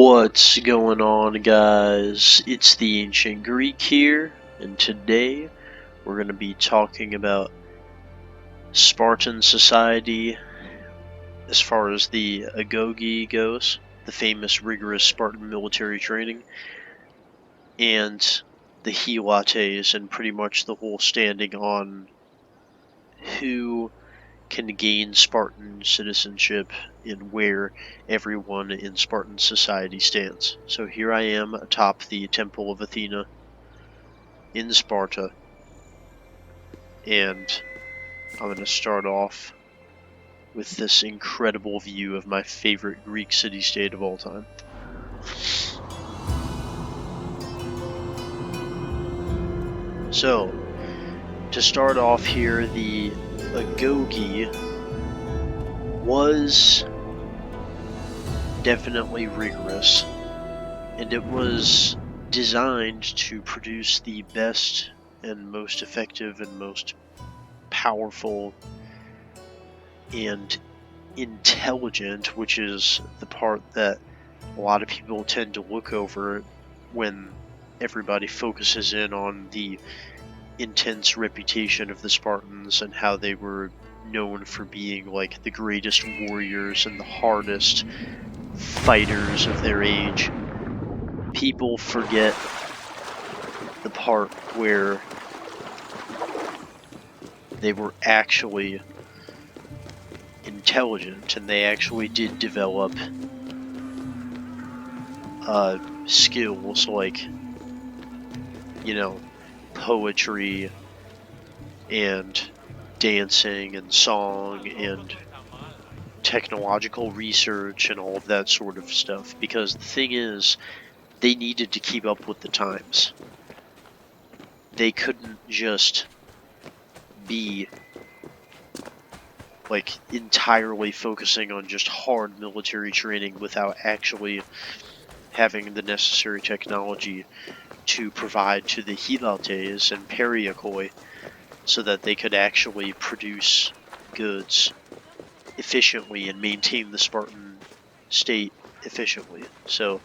What's going on, guys? It's the Ancient Greek here, and today we're going to be talking about Spartan society as far as the Agoge goes, the famous rigorous Spartan military training, and the Helotes, and pretty much the whole standing on who can gain Spartan citizenship and where everyone in Spartan society stands. So here I am atop the Temple of Athena in Sparta, and I'm going to start off with this incredible view of my favorite Greek city-state of all time. So, to start off here, the Agoge was definitely rigorous, and it was designed to produce the best and most effective and most powerful and intelligent, which is the part that a lot of people tend to look over when everybody focuses in on the intense reputation of the Spartans and how they were known for being like the greatest warriors and the hardest fighters of their age. People forget the part where they were actually intelligent and they actually did develop skills like, poetry and dancing and song and technological research and all of that sort of stuff, because the thing is, they needed to keep up with the times. They couldn't just be like entirely focusing on just hard military training without actually having the necessary technology to provide to the Helotes and Periakoi so that they could actually produce goods efficiently and maintain the Spartan state efficiently. So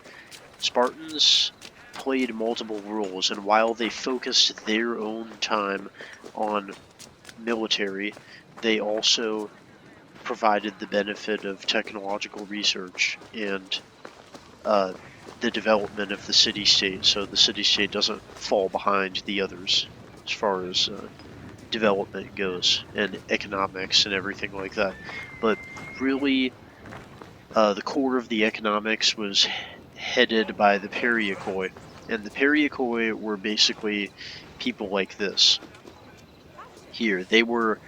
Spartans played multiple roles, and while they focused their own time on military, they also provided the benefit of technological research and the development of the city-state, so the city-state doesn't fall behind the others as far as development goes, and economics and everything like that. But really, the core of the economics was headed by the Periakoi, and the Periakoi were basically people like this. Here, they were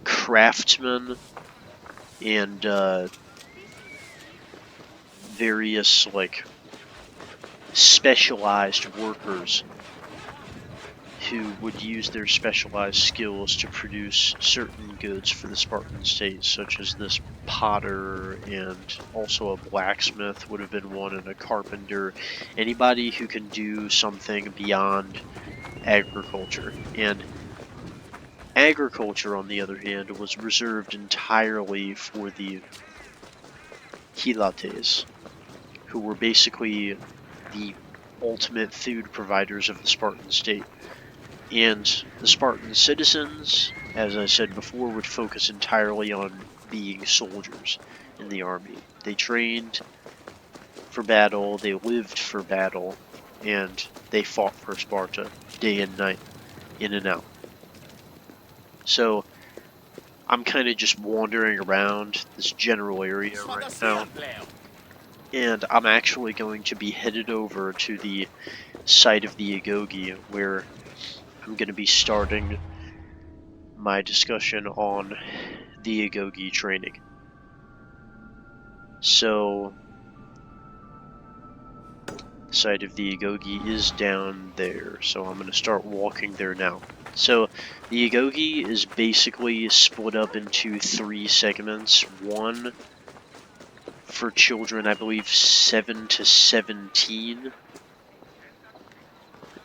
craftsmen and various like specialized workers who would use their specialized skills to produce certain goods for the Spartan state, such as this potter, and also a blacksmith would have been one, and a carpenter. Anybody who can do something beyond agriculture. And agriculture, on the other hand, was reserved entirely for the Helotes, who were basically the ultimate food providers of the Spartan state. And the Spartan citizens, as I said before, would focus entirely on being soldiers in the army. They trained for battle, they lived for battle, and they fought for Sparta day and night, in and out. So I'm kind of just wandering around this general area right now, and I'm actually going to be headed over to the site of the Agoge, where I'm going to be starting my discussion on the Agoge training. So, the site of the Agoge is down there, so I'm going to start walking there now. So, the Agoge is basically split up into 3 segments. One for children, I believe 7 to 17.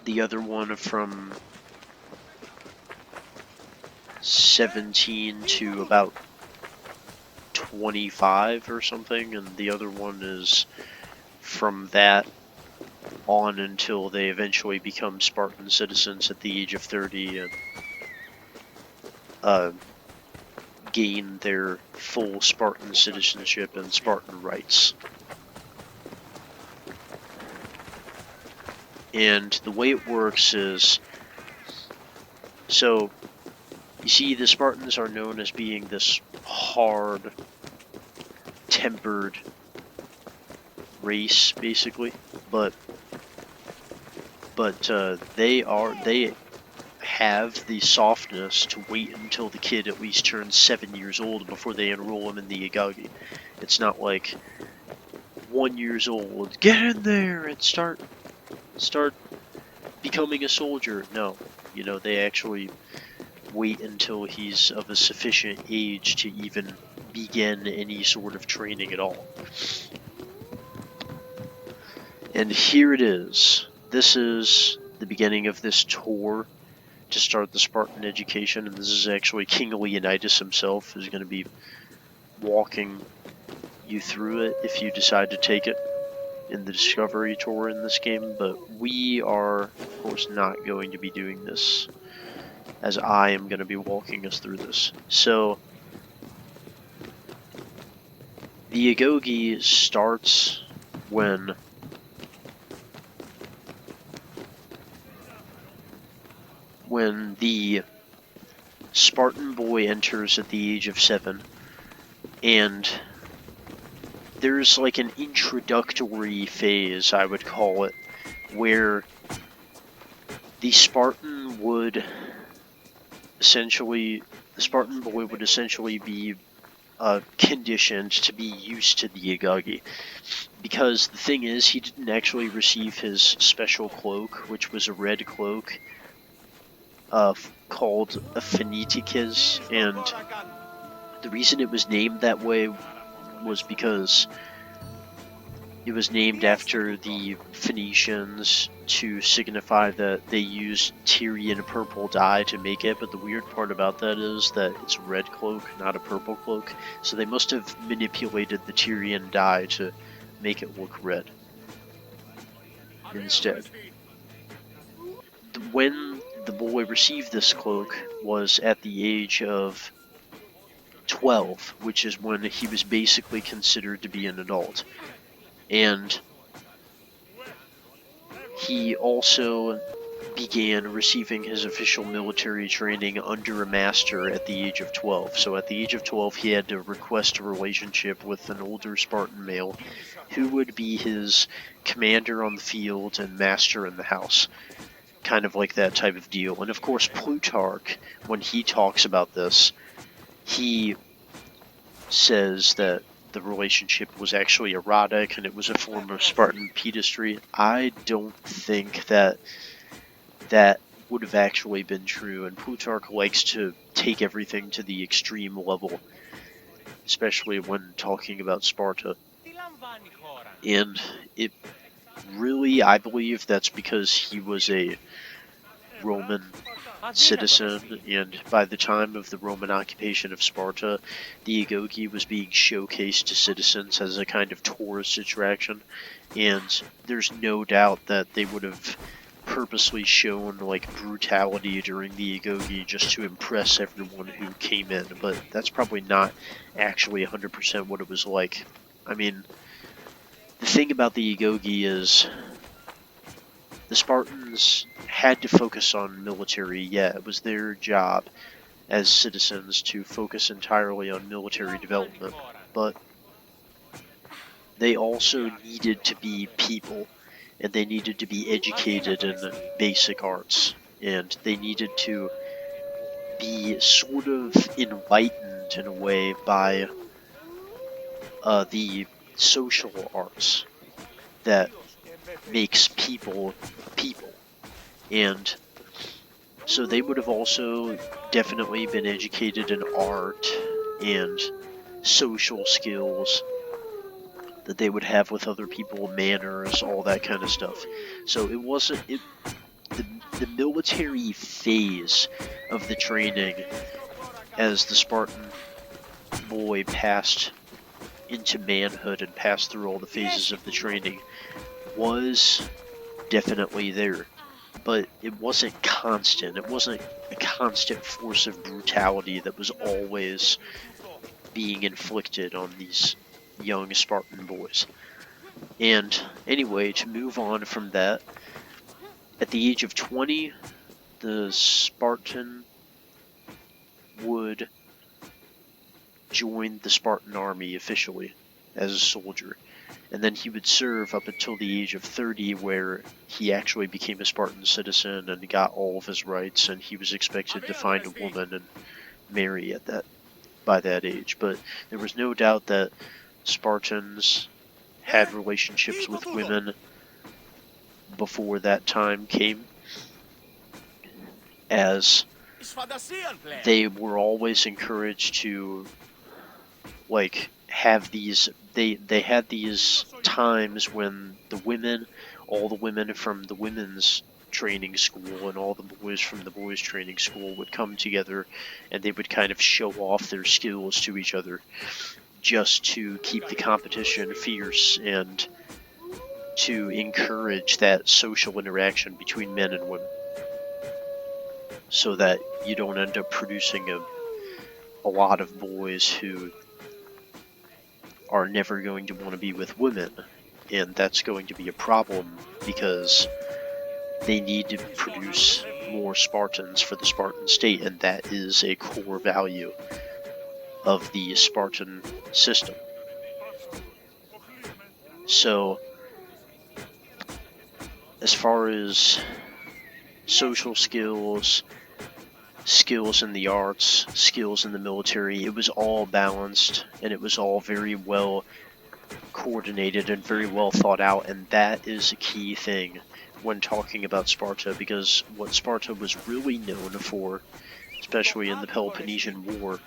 The other one from 17 to about 25 or something, and the other one is from that on until they eventually become Spartan citizens at the age of 30 and gain their full Spartan citizenship and Spartan rights. And the way it works is, so you see, the Spartans are known as being this hard-tempered race, basically, but they have the softness to wait until the kid at least turns 7 years old before they enroll him in the Agoge. It's not like 1 year old, get in there and start becoming a soldier. No, you know, they actually wait until he's of a sufficient age to even begin any sort of training at all. And here it is. This is the beginning of this tour to start the Spartan education, and this is actually King Leonidas himself who's going to be walking you through it if you decide to take it in the Discovery Tour in this game, but we are, of course, not going to be doing this, as I am going to be walking us through this. So, the Agoge starts when the Spartan boy enters at the age of 7, and there's like an introductory phase, I would call it, where the Spartan boy would essentially be conditioned to be used to the Agoge. Because the thing is, he didn't actually receive his special cloak, which was a red cloak, called a Phoenicus, and the reason it was named that way was because it was named after the Phoenicians to signify that they used Tyrian purple dye to make it, but the weird part about that is that it's a red cloak, not a purple cloak, so they must have manipulated the Tyrian dye to make it look red instead. When the boy received this cloak was at the age of 12, which is when he was basically considered to be an adult. And he also began receiving his official military training under a master at the age of 12. So at the age of 12, he had to request a relationship with an older Spartan male who would be his commander on the field and master in the house. Kind of like that type of deal. And of course, Plutarch, when he talks about this, he says that the relationship was actually erotic and it was a form of Spartan pedestry. I don't think that would have actually been true, and Plutarch likes to take everything to the extreme level, especially when talking about Sparta. And it really, I believe that's because he was a Roman citizen, and by the time of the Roman occupation of Sparta, the Agoge was being showcased to citizens as a kind of tourist attraction, and there's no doubt that they would have purposely shown like brutality during the Agoge just to impress everyone who came in, but that's probably not actually 100% what it was like. I mean, the thing about the Agoge is the Spartans had to focus on military. Yeah, it was their job as citizens to focus entirely on military development, but they also needed to be people, and they needed to be educated in basic arts, and they needed to be sort of enlightened in a way by the social arts that makes people people. And so they would have also definitely been educated in art and social skills that they would have with other people, manners, all that kind of stuff. So it wasn't the military phase of the training as the Spartan boy passed into manhood and pass through all the phases of the training was definitely there, but it wasn't constant. It wasn't a constant force of brutality that was always being inflicted on these young Spartan boys. And anyway, to move on from that, at the age of 20, the Spartan would join the Spartan army officially as a soldier. And then he would serve up until the age of 30, where he actually became a Spartan citizen and got all of his rights, and he was expected to find a woman and marry by that age. But there was no doubt that Spartans had relationships with women before that time came, as they were always encouraged to have these they had these times when all the women from the women's training school and all the boys from the boys training school would come together, and they would kind of show off their skills to each other just to keep the competition fierce and to encourage that social interaction between men and women, so that you don't end up producing a lot of boys who are never going to want to be with women, and that's going to be a problem because they need to produce more Spartans for the Spartan state, and that is a core value of the Spartan system. So, as far as social skills, skills in the arts, skills in the military, it was all balanced, and it was all very well coordinated and very well thought out, and that is a key thing when talking about Sparta, because what Sparta was really known for, especially in the Peloponnesian War,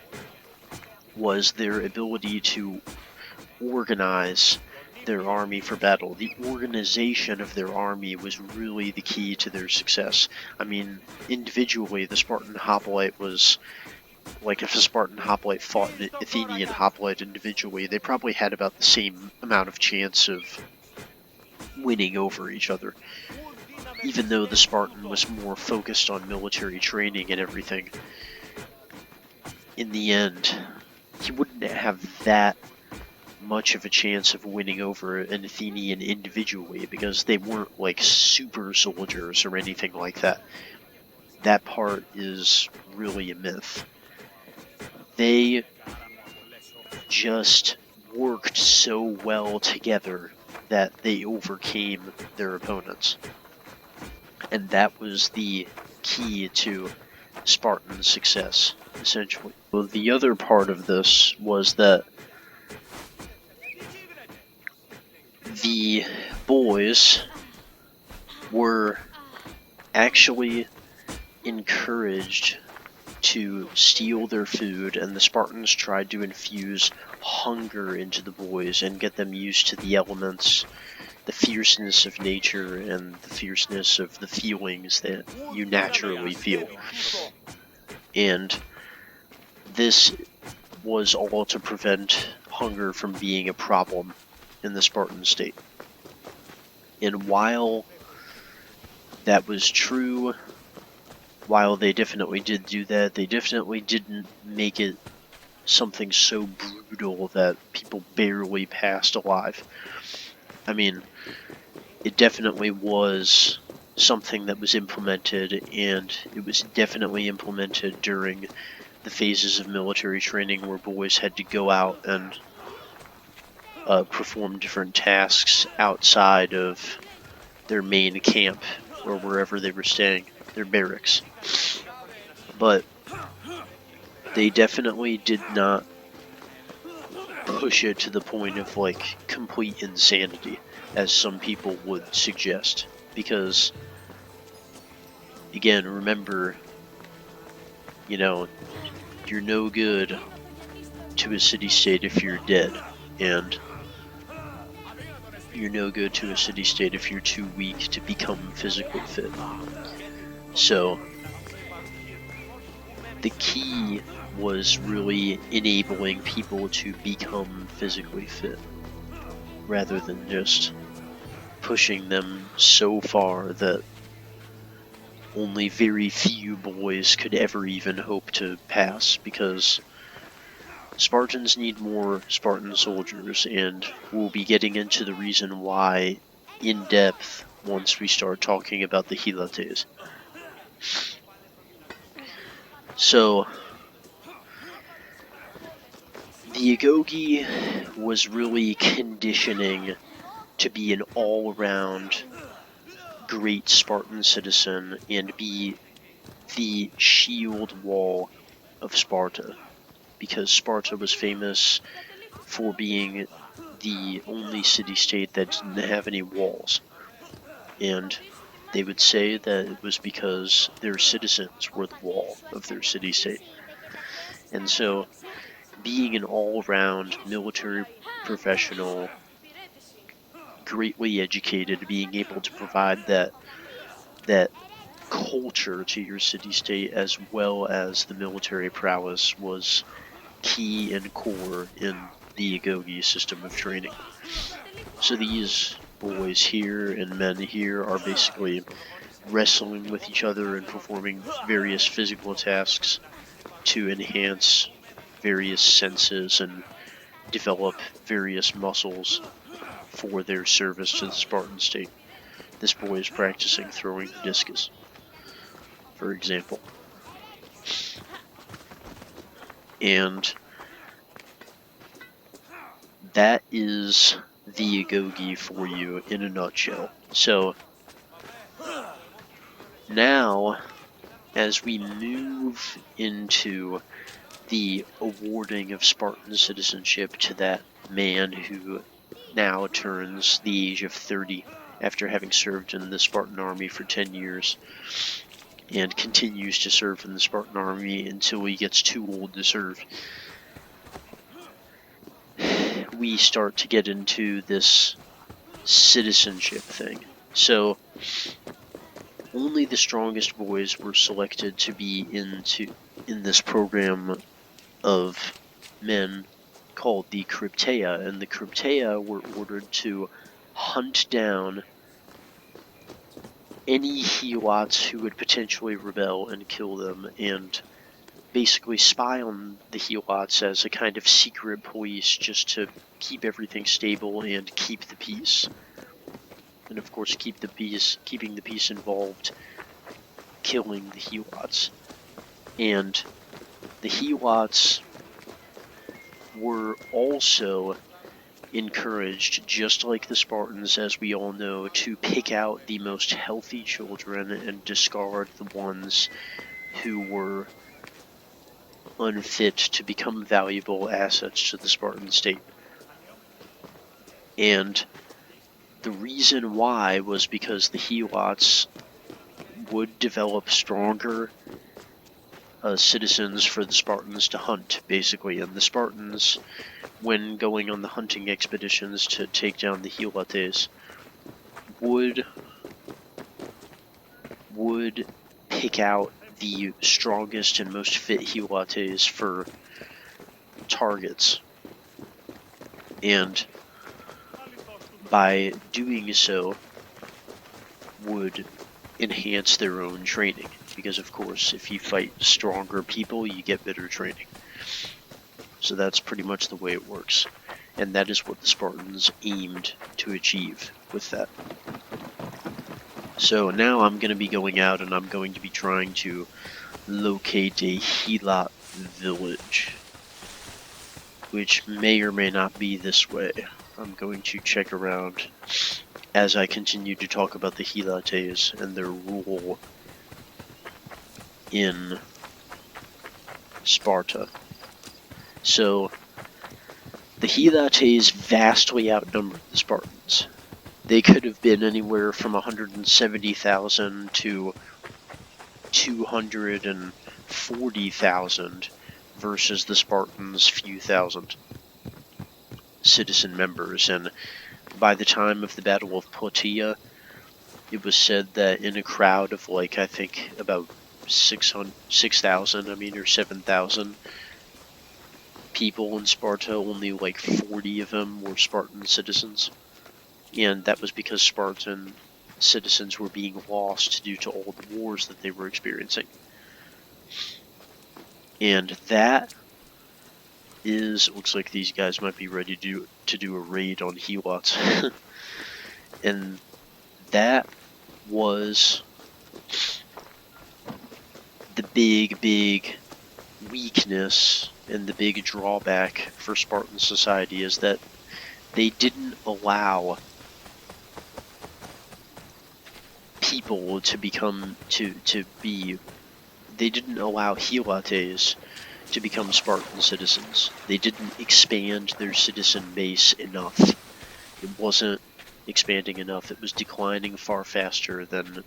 was their ability to organize their army for battle. The organization of their army was really the key to their success. I mean, individually, the Spartan hoplite was, like, if a Spartan hoplite fought an Athenian hoplite individually, they probably had about the same amount of chance of winning over each other. Even though the Spartan was more focused on military training and everything, in the end, he wouldn't have that much of a chance of winning over an Athenian individually, because they weren't like super soldiers or anything like that. That part is really a myth. They just worked so well together that they overcame their opponents. And that was the key to Spartan success, essentially. Well, the other part of this was that the boys were actually encouraged to steal their food, and the Spartans tried to infuse hunger into the boys and get them used to the elements, the fierceness of nature, and the fierceness of the feelings that you naturally feel. And this was all to prevent hunger from being a problem in the Spartan state. And while that was true, while they definitely did do that, they definitely didn't make it something so brutal that people barely passed alive. I mean, it definitely was something that was implemented, and it was definitely implemented during the phases of military training where boys had to go out and perform different tasks outside of their main camp or wherever they were staying, their barracks. But they definitely did not push it to the point of like complete insanity, as some people would suggest, because again, remember, you're no good to a city-state if you're dead, and you're no good to a city-state if you're too weak to become physically fit. So, the key was really enabling people to become physically fit, rather than just pushing them so far that only very few boys could ever even hope to pass, because Spartans need more Spartan soldiers, and we'll be getting into the reason why in depth once we start talking about the Helotes. So, the Agoge was really conditioning to be an all-around great Spartan citizen and be the shield wall of Sparta, because Sparta was famous for being the only city-state that didn't have any walls. And they would say that it was because their citizens were the wall of their city-state. And so, being an all-round military professional, greatly educated, being able to provide that culture to your city-state as well as the military prowess was key and core in the Agoge system of training. So these boys here and men here are basically wrestling with each other and performing various physical tasks to enhance various senses and develop various muscles for their service to the Spartan state. This boy is practicing throwing the discus, for example. And that is the Agoge for you in a nutshell. So now, as we move into the awarding of Spartan citizenship to that man who now turns the age of 30 after having served in the Spartan army for 10 years and continues to serve in the Spartan army until he gets too old to serve, we start to get into this citizenship thing. So only the strongest boys were selected to be in this program of men called the Crypteia, and the Crypteia were ordered to hunt down any Helots who would potentially rebel and kill them, and basically spy on the Helots as a kind of secret police just to keep everything stable and keep the peace. And of course, keeping the peace involved killing the Helots. And the Helots were also encouraged, just like the Spartans, as we all know, to pick out the most healthy children and discard the ones who were unfit to become valuable assets to the Spartan state. And the reason why was because the Helots would develop stronger citizens for the Spartans to hunt, basically. And the Spartans, when going on the hunting expeditions to take down the Helotes, would pick out the strongest and most fit Helotes for targets. And by doing so, would enhance their own training. Because of course, if you fight stronger people, you get better training. So that's pretty much the way it works. And that is what the Spartans aimed to achieve with that. So now I'm going to be going out and I'm going to be trying to locate a Helot village, which may or may not be this way. I'm going to check around as I continue to talk about the Helotes and their rule in Sparta. So, the Helotes vastly outnumbered the Spartans. They could have been anywhere from 170,000 to 240,000 versus the Spartans' few thousand citizen members. And by the time of the Battle of Plataea, it was said that in a crowd of I think about 6,000, I mean, or 7,000 people in Sparta, only like 40 of them were Spartan citizens. And that was because Spartan citizens were being lost due to all the wars that they were experiencing. And that looks like these guys might be ready to do a raid on Helots. And that was the big weakness and the big drawback for Spartan society, is that they didn't allow people to become they didn't allow Helotes to become Spartan citizens. They didn't expand their citizen base enough. It wasn't expanding enough. It was declining far faster than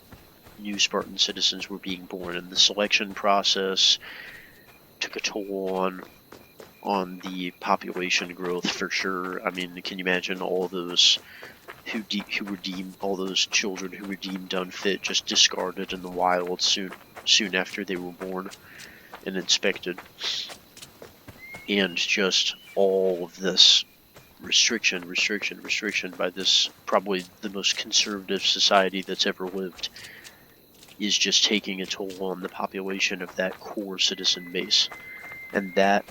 new Spartan citizens were being born, and the selection process took a toll on the population growth for sure. I mean, can you imagine all those all those children who were deemed unfit, just discarded in the wild soon after they were born and inspected, and just all of this restriction by this probably the most conservative society that's ever lived is just taking a toll on the population of that core citizen base. And that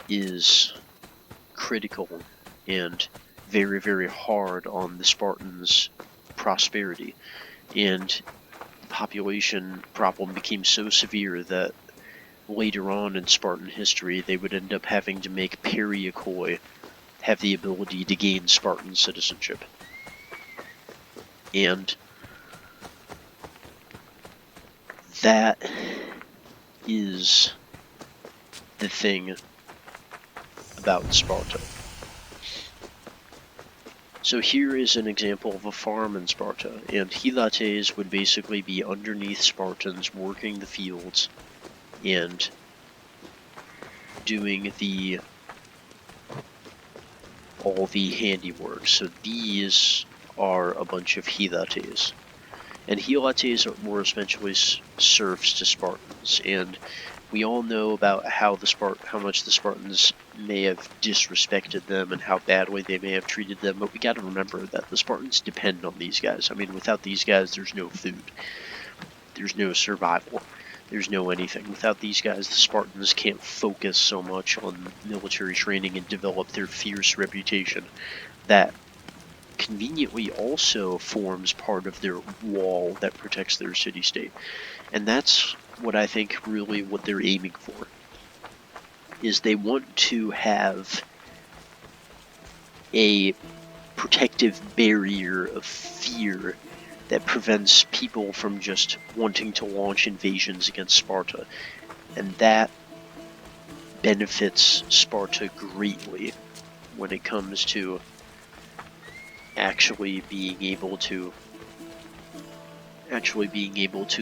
is critical and very hard on the Spartans' prosperity. And the population problem became so severe that later on in Spartan history they would end up having to make Periakoi have the ability to gain Spartan citizenship. And that is the thing about Sparta. So here is an example of a farm in Sparta, and Helotes would basically be underneath Spartans working the fields and doing all the handiwork. So these are a bunch of Helotes. And Helotes were essentially serfs to Spartans, and we all know about how much the Spartans may have disrespected them and how badly they may have treated them, but we got to remember that the Spartans depend on these guys. I mean, without these guys, there's no food, there's no survival, there's no anything. Without these guys, the Spartans can't focus so much on military training and develop their fierce reputation that conveniently also forms part of their wall that protects their city-state. And that's what I think really what they're aiming for, is they want to have a protective barrier of fear that prevents people from just wanting to launch invasions against Sparta. And that benefits Sparta greatly when it comes to actually being able to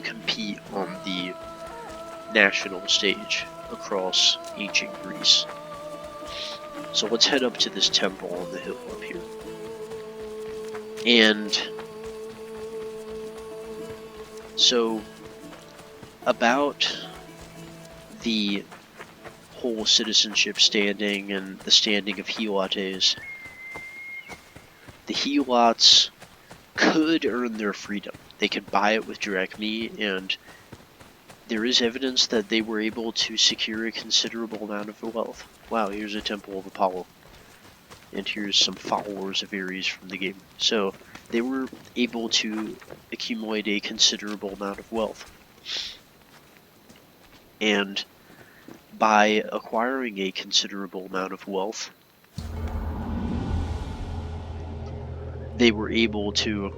compete on the national stage across ancient Greece. So let's head up to this temple on the hill up here. And so about the whole citizenship standing and the standing of Helotes, the Helots could earn their freedom. They could buy it with drachmae, and there is evidence that they were able to secure a considerable amount of wealth. Wow, here's a temple of Apollo. And here's some followers of Ares from the game. So they were able to accumulate a considerable amount of wealth. And by acquiring a considerable amount of wealth, they were able to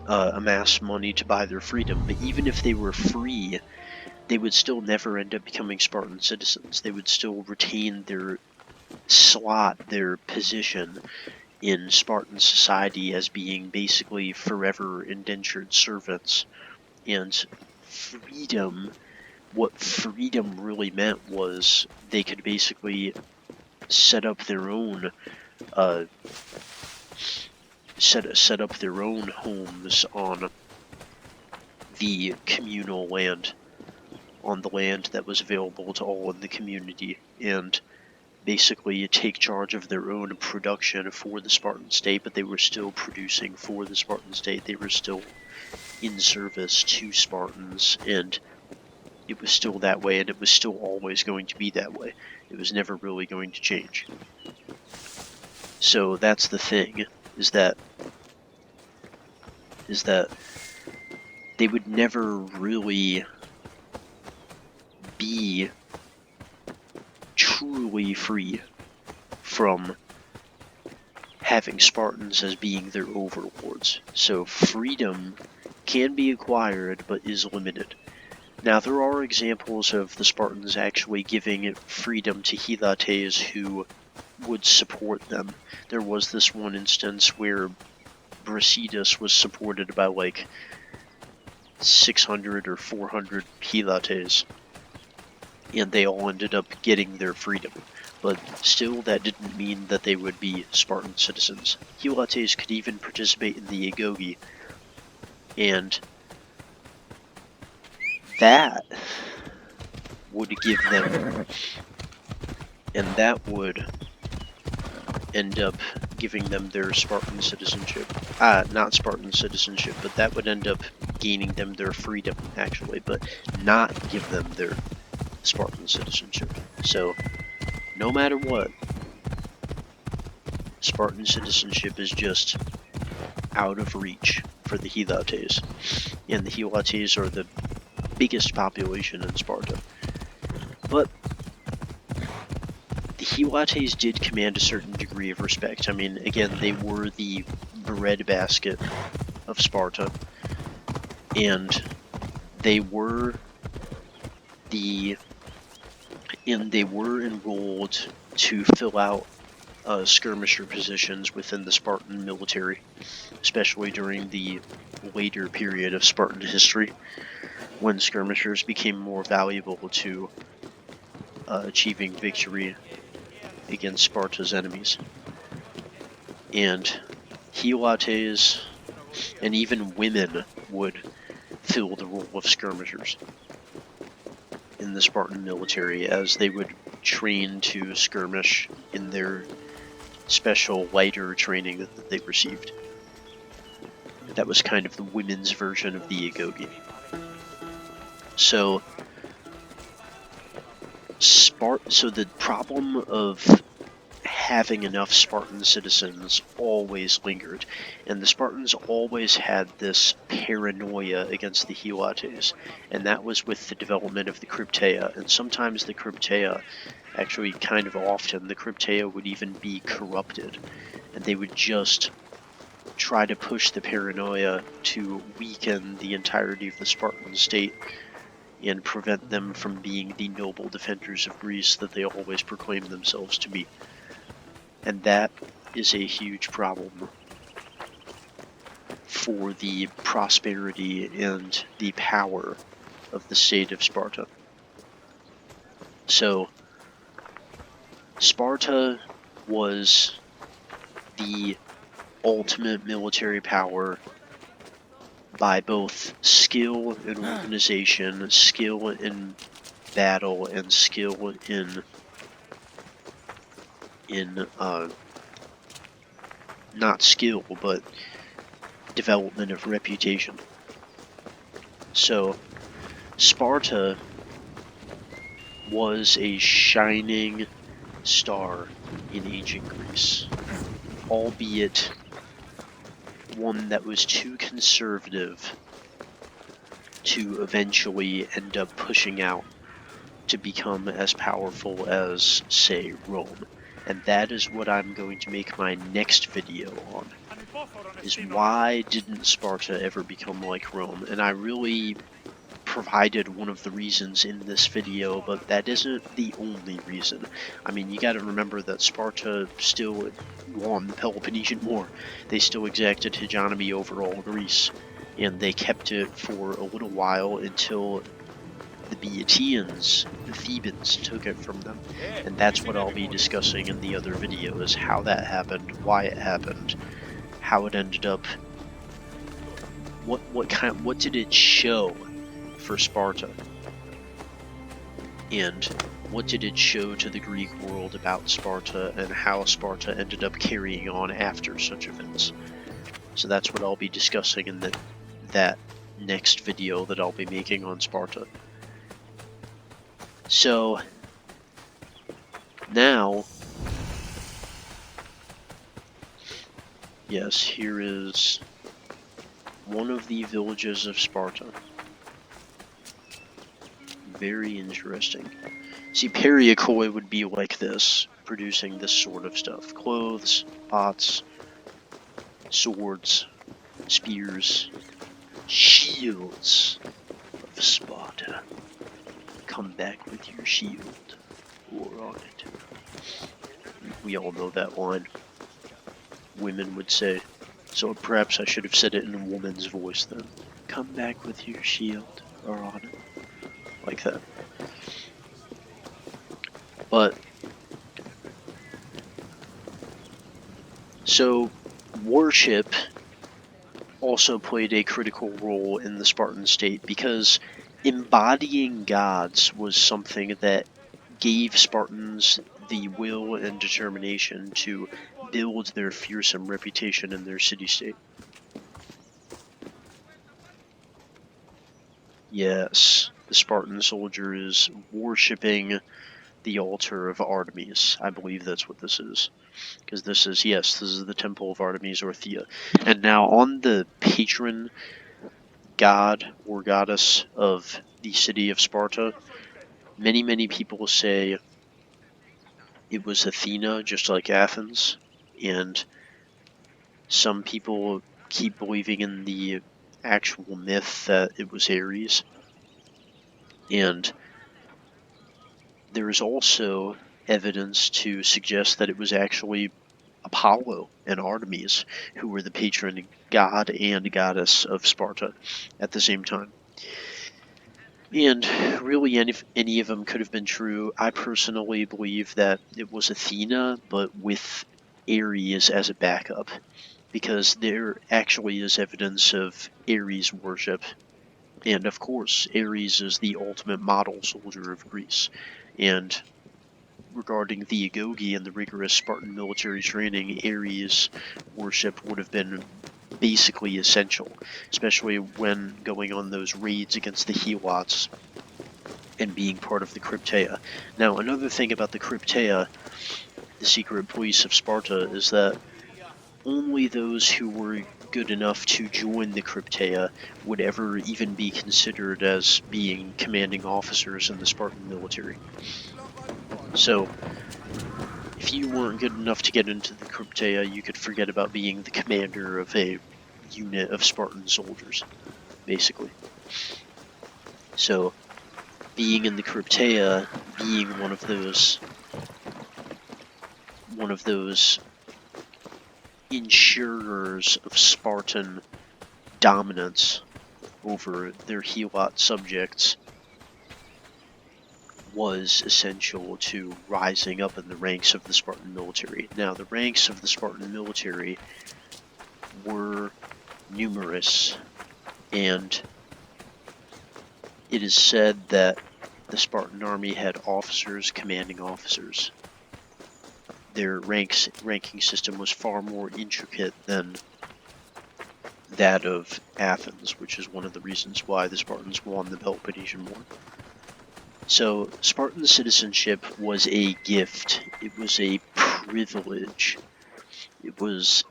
amass money to buy their freedom. But even if they were free, they would still never end up becoming Spartan citizens. They would still retain their slot, their position in Spartan society as being basically forever indentured servants. And freedom, what freedom really meant was they could basically set up their own set up their own homes on the communal land, on the land that was available to all in the community, and basically take charge of their own production for the Spartan state, but they were still producing for the Spartan state. They were still in service to Spartans, and it was still that way, and it was still always going to be that way. It was never really going to change. So that's the thing, is that they would never really be truly free from having Spartans as being their overlords. So freedom can be acquired, but is limited. Now, there are examples of the Spartans actually giving freedom to Helotes who would support them. There was this one instance where Brasidas was supported by like 600 or 400 Helotes, and they all ended up getting their freedom. But still, that didn't mean that they would be Spartan citizens. Helotes could even participate in the Agoge, and that would give them, and that would end up giving them their Spartan citizenship. Not Spartan citizenship, but that would end up gaining them their freedom, actually, but not give them their Spartan citizenship. So, no matter what, Spartan citizenship is just out of reach for the Helotes. And the Helotes are the biggest population in Sparta. But the Helotes did command a certain degree of respect. I mean, again, they were the breadbasket of Sparta, and they were enrolled to fill out skirmisher positions within the Spartan military, especially during the later period of Spartan history, when skirmishers became more valuable to achieving victory against Sparta's enemies. And Helotes and even women would fill the role of skirmishers in the Spartan military, as they would train to skirmish in their special lighter training that they received. That was kind of the women's version of the Agoge. So the problem of having enough Spartan citizens always lingered, and the Spartans always had this paranoia against the Helotes, and that was with the development of the Crypteia, and sometimes the Crypteia, actually kind of often, the Crypteia would even be corrupted, and they would just try to push the paranoia to weaken the entirety of the Spartan state and prevent them from being the noble defenders of Greece that they always proclaimed themselves to be. And that is a huge problem for the prosperity and the power of the state of Sparta. So, Sparta was the ultimate military power by both skill in organization, skill in battle, and skill in not skill, but development of reputation. So, Sparta was a shining star in ancient Greece, albeit one that was too conservative to eventually end up pushing out to become as powerful as, say, Rome. And that is what I'm going to make my next video on, is why didn't Sparta ever become like Rome? And I really provided one of the reasons in this video, but that isn't the only reason. I mean, you gotta remember that Sparta still won the Peloponnesian War. They still exacted hegemony over all Greece, and they kept it for a little while until the Boeotians, the Thebans, took it from them. And that's what I'll be discussing in the other video, is how that happened, why it happened, how it ended up what did it show for Sparta? And what did it show to the Greek world about Sparta and how Sparta ended up carrying on after such events? So that's what I'll be discussing in that next video that I'll be making on Sparta. So now, yes, here is one of the villages of Sparta. Very interesting. See, Periakoi would be like this, producing this sort of stuff. Clothes, pots, swords, spears, shields of Sparta. Come back with your shield, or on it. We all know that line. Women would say, so perhaps I should have said it in a woman's voice then. Come back with your shield, or on it. Like that. But, so, worship also played a critical role in the Spartan state because embodying gods was something that gave Spartans the will and determination to build their fearsome reputation in their city-state. Yes, the Spartan soldier is worshipping the altar of Artemis. I believe that's what this is. Because this is the temple of Artemis or Thea. And now on the patron god or goddess of the city of Sparta, many people say it was Athena, just like Athens. And some people keep believing in the actual myth that it was Ares. And there is also evidence to suggest that it was actually Apollo and Artemis who were the patron god and goddess of Sparta at the same time. And really, any of them could have been true. I personally believe that it was Athena, but with Ares as a backup, because there actually is evidence of Ares worship. And of course, Ares is the ultimate model soldier of Greece. And regarding the Agoge and the rigorous Spartan military training, Ares worship would have been basically essential, especially when going on those raids against the Helots and being part of the Crypteia. Now, another thing about the Crypteia, the secret police of Sparta, is that only those who were good enough to join the Crypteia would ever even be considered as being commanding officers in the Spartan military. So, if you weren't good enough to get into the Crypteia, you could forget about being the commander of a unit of Spartan soldiers, basically. So, being in the Crypteia, being one of those insurers of Spartan dominance over their Helot subjects, was essential to rising up in the ranks of the Spartan military. Now, the ranks of the Spartan military were numerous, and it is said that the Spartan army had officers commanding officers. Their ranking system was far more intricate than that of Athens, which is one of the reasons why the Spartans won the Peloponnesian War. So, Spartan citizenship was a gift. It was a privilege. It was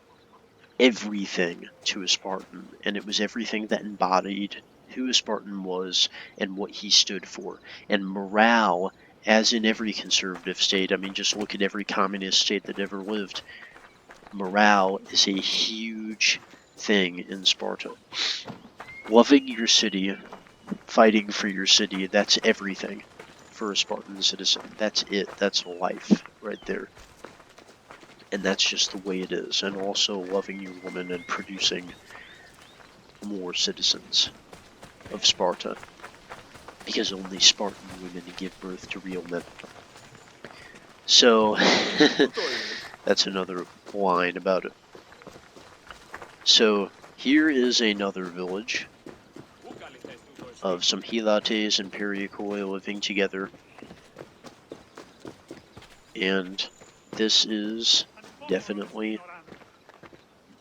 everything to a Spartan, and it was everything that embodied who a Spartan was and what he stood for. And morale, as in every conservative state, I mean, just look at every communist state that ever lived, morale is a huge thing in Sparta. Loving your city, fighting for your city, that's everything for a Spartan citizen. That's it. That's life right there. And that's just the way it is. And also loving your woman and producing more citizens of Sparta. Because only Spartan women give birth to real men. So, that's another line about it. So, Here is another village of some Helotes and Perioikoi living together. And this is definitely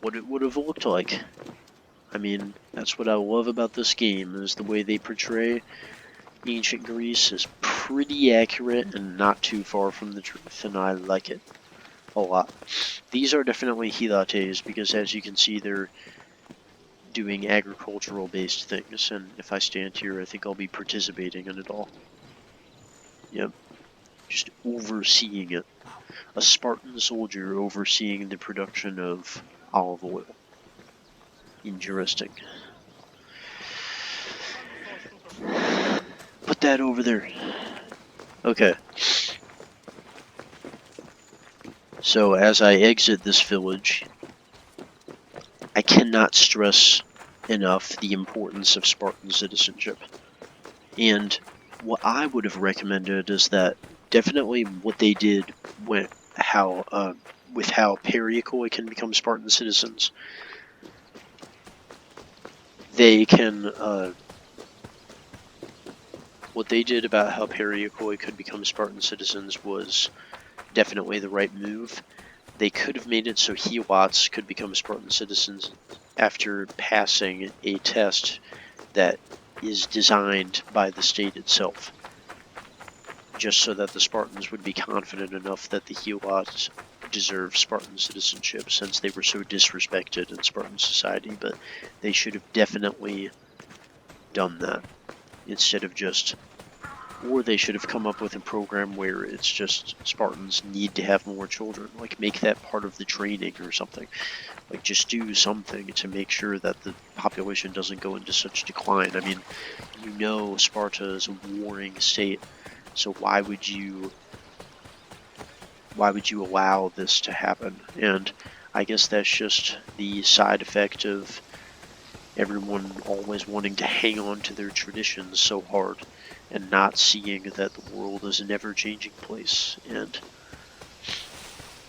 what it would have looked like. I mean, that's what I love about this game, is the way they portray ancient Greece is pretty accurate and not too far from the truth, and I like it a lot. These are definitely Helotes because, as you can see, they're doing agricultural based things, and if I stand here, I think I'll be participating in it all. Yep, just overseeing it. A Spartan soldier overseeing the production of olive oil. Interesting. Put that over there. Okay. So as I exit this village, I cannot stress enough the importance of Spartan citizenship. And what I would have recommended is that definitely what they did with how Perioikoi can become Spartan citizens. They can what they did about how Perioikoi could become Spartan citizens was definitely the right move. They could have made it so Helots could become Spartan citizens after passing a test that is designed by the state itself, just so that the Spartans would be confident enough that the Helots deserve Spartan citizenship, since they were so disrespected in Spartan society. But they should have definitely done that instead of just, or they should have come up with a program where it's just Spartans need to have more children, like make that part of the training or something. Like just do something to make sure that the population doesn't go into such decline. I mean, you know Sparta is a warring state, so why would you allow this to happen? And I guess that's just the side effect of everyone always wanting to hang on to their traditions so hard and not seeing that the world is an ever-changing place, and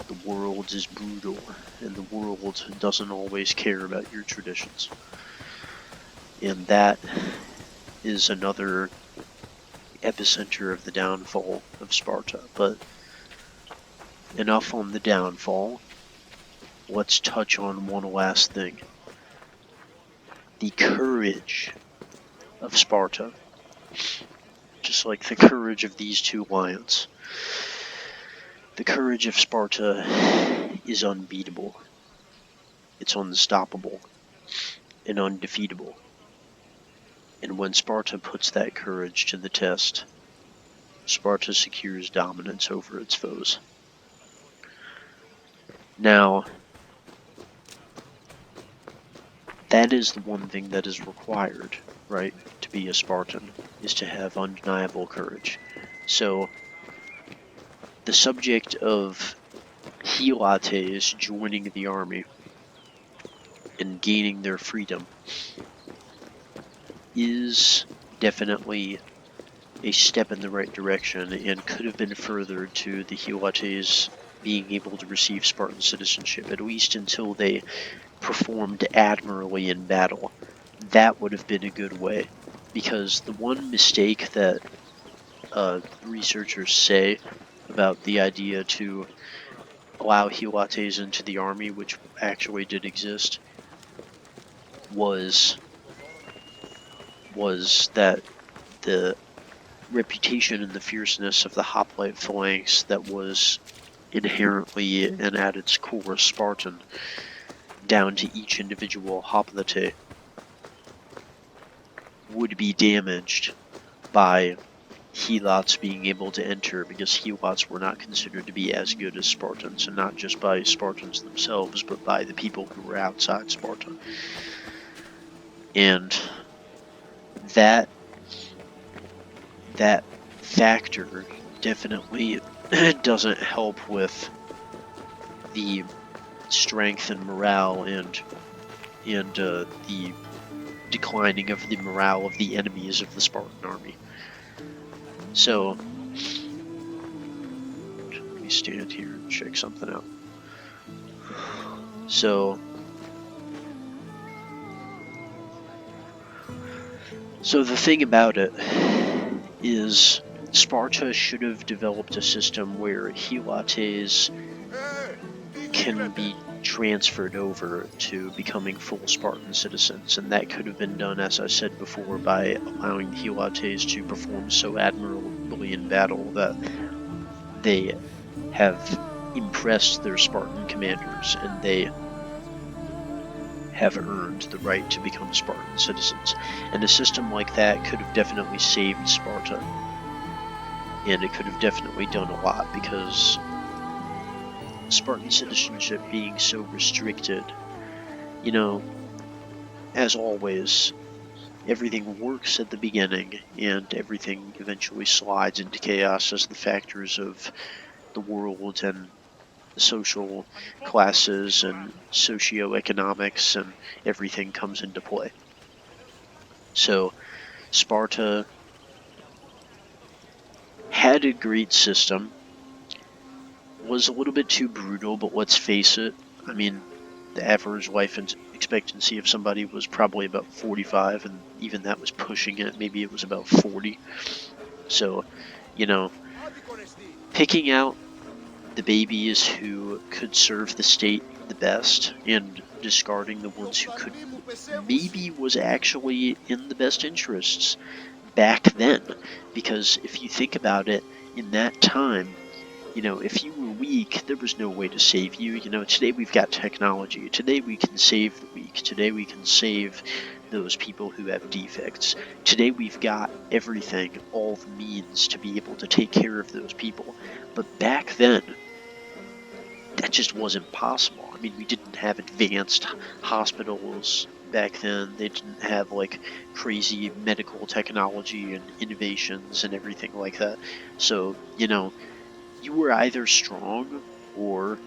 the world is brutal, and the world doesn't always care about your traditions. And that is another epicenter of the downfall of Sparta. But enough on the downfall. Let's touch on one last thing. The courage of Sparta. Just like the courage of these two lions. The courage of Sparta is unbeatable. It's unstoppable and undefeatable. And when Sparta puts that courage to the test, Sparta secures dominance over its foes. Now, that is the one thing that is required, right, to be a Spartan, is to have undeniable courage. So, the subject of Helotes joining the army and gaining their freedom is definitely a step in the right direction, and could have been furthered to the Helotes being able to receive Spartan citizenship, at least until they performed admirably in battle. That would have been a good way, because the one mistake that researchers say about the idea to allow Helotes into the army, which actually did exist, was that the reputation and the fierceness of the hoplite phalanx that was inherently and at its core Spartan, down to each individual hoplite, would be damaged by Helots being able to enter, because Helots were not considered to be as good as Spartans, and not just by Spartans themselves, but by the people who were outside Sparta. And that factor definitely doesn't help with the strength and morale and the declining of the morale of the enemies of the Spartan army. So, let me stand here and check something out. So, So the thing about it is Sparta should have developed a system where Helotes can be transferred over to becoming full Spartan citizens, and that could have been done, as I said before, by allowing the Helotes to perform so admirably in battle that they have impressed their Spartan commanders, and they have earned the right to become Spartan citizens. And a system like that could have definitely saved Sparta, and it could have definitely done a lot, because Spartan citizenship being so restricted, you know, as always, everything works at the beginning, and everything eventually slides into chaos as the factors of the world and the social classes and socioeconomics and everything comes into play. So Sparta had a great system, was a little bit too brutal, but let's face it, I mean, the average life expectancy of somebody was probably about 45, and even that was pushing it. Maybe it was about 40. So, you know, picking out the babies who could serve the state the best and discarding the ones who could maybe was actually in the best interests back then. Because if you think about it, in that time, if you were weak, there was no way to save you. Today we've got technology. Today we can save the weak. Today we can save those people who have defects. Today we've got everything, all the means to be able to take care of those people. But back then, that just wasn't possible. I mean, we didn't have advanced hospitals back then. They didn't have like crazy medical technology and innovations and everything like that. So, you were either strong or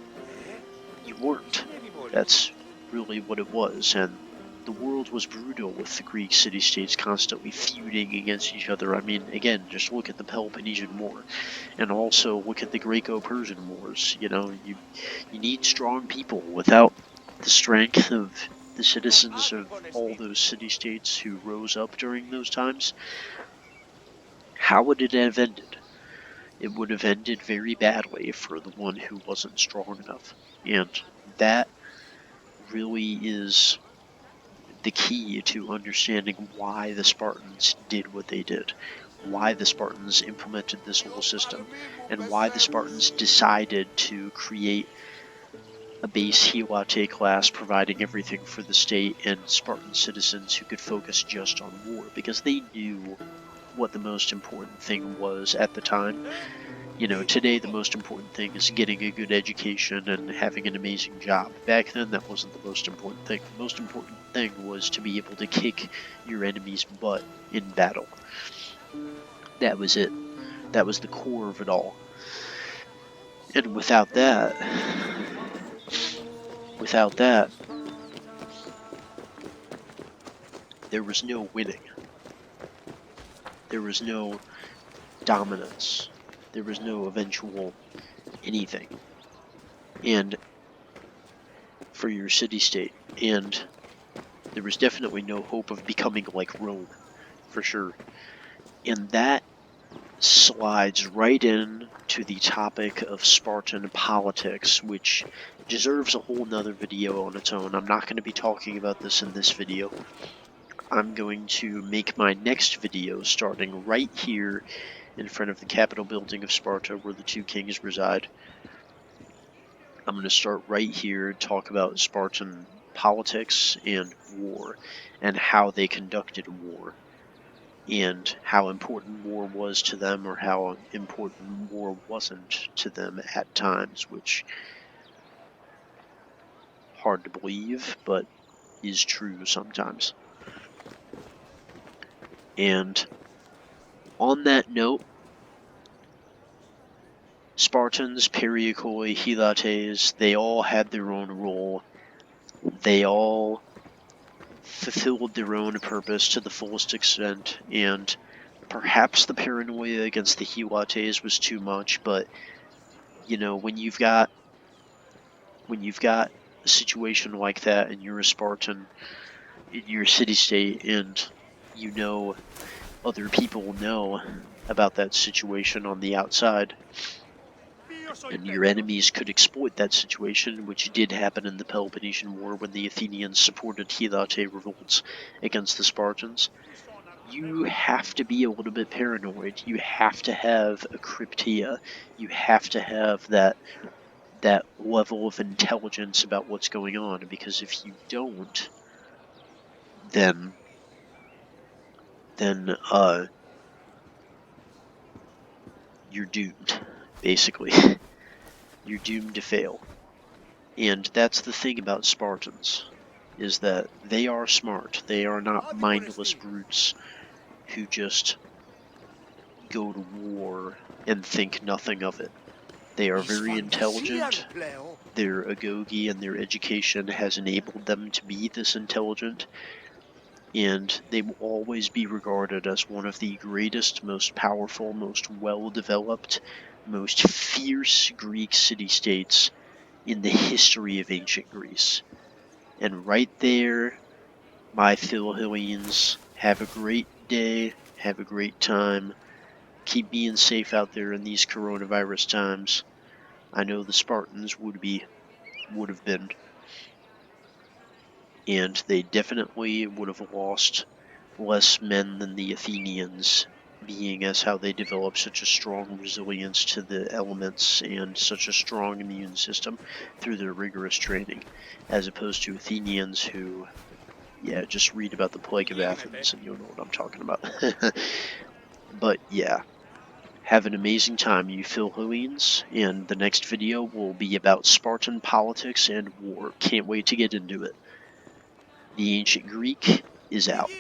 you weren't. That's really what it was. And the world was brutal, with the Greek city-states constantly feuding against each other. I mean, again, just look at the Peloponnesian War, and also look at the Greco-Persian Wars. You need strong people. Without the strength of the citizens of all those city-states who rose up during those times, how would it have ended? It would have ended very badly for the one who wasn't strong enough. And that really is the key to understanding why the Spartans did what they did, why the Spartans implemented this whole system, and why the Spartans decided to create a base Helote class providing everything for the state and Spartan citizens who could focus just on war, because they knew what the most important thing was at the time. Today the most important thing is getting a good education and having an amazing job. Back then, that wasn't the most important thing. The most important thing was to be able to kick your enemy's butt in battle. That was it. That was the core of it all. And without that, there was no winning. There was no dominance. There was no eventual anything. And for your city-state. And there was definitely no hope of becoming like Rome, for sure. And that slides right in to the topic of Spartan politics, which deserves a whole nother video on its own. I'm not going to be talking about this in this video. I'm going to make my next video starting right here in front of the Capitol building of Sparta, where the two kings reside. I'm going to start right here and talk about Spartan politics and war, and how they conducted war, and how important war was to them, or how important war wasn't to them at times, which hard to believe, but is true sometimes. And on that note, Spartans, Perioikoi, Helotes, they all had their own role. They all fulfilled their own purpose to the fullest extent, and perhaps the paranoia against the Helotes was too much, but when you've got a situation like that and you're a Spartan in your city-state, and you know other people know about that situation on the outside, and your enemies could exploit that situation, which did happen in the Peloponnesian War when the Athenians supported Helate revolts against the Spartans. You have to be a little bit paranoid. You have to have a cryptia. You have to have that level of intelligence about what's going on, because if you don't, then then you're doomed, basically. You're doomed to fail. And that's the thing about Spartans, is that they are smart. They are not mindless brutes who just go to war and think nothing of it. They are very intelligent. Their Agoge and their education has enabled them to be this intelligent, and they will always be regarded as one of the greatest, most powerful, most well-developed, most fierce Greek city-states in the history of ancient Greece. And right there, my Philhellenes, have a great day, have a great time, keep being safe out there in these coronavirus times. I know the Spartans would have been, and they definitely would have lost less men than the Athenians, being as how they developed such a strong resilience to the elements and such a strong immune system through their rigorous training, as opposed to Athenians who, yeah, just read about the Plague of Athens and you'll know what I'm talking about. But yeah, have an amazing time, you Philhellenes, and the next video will be about Spartan politics and war. Can't wait to get into it. The Ancient Greek is out.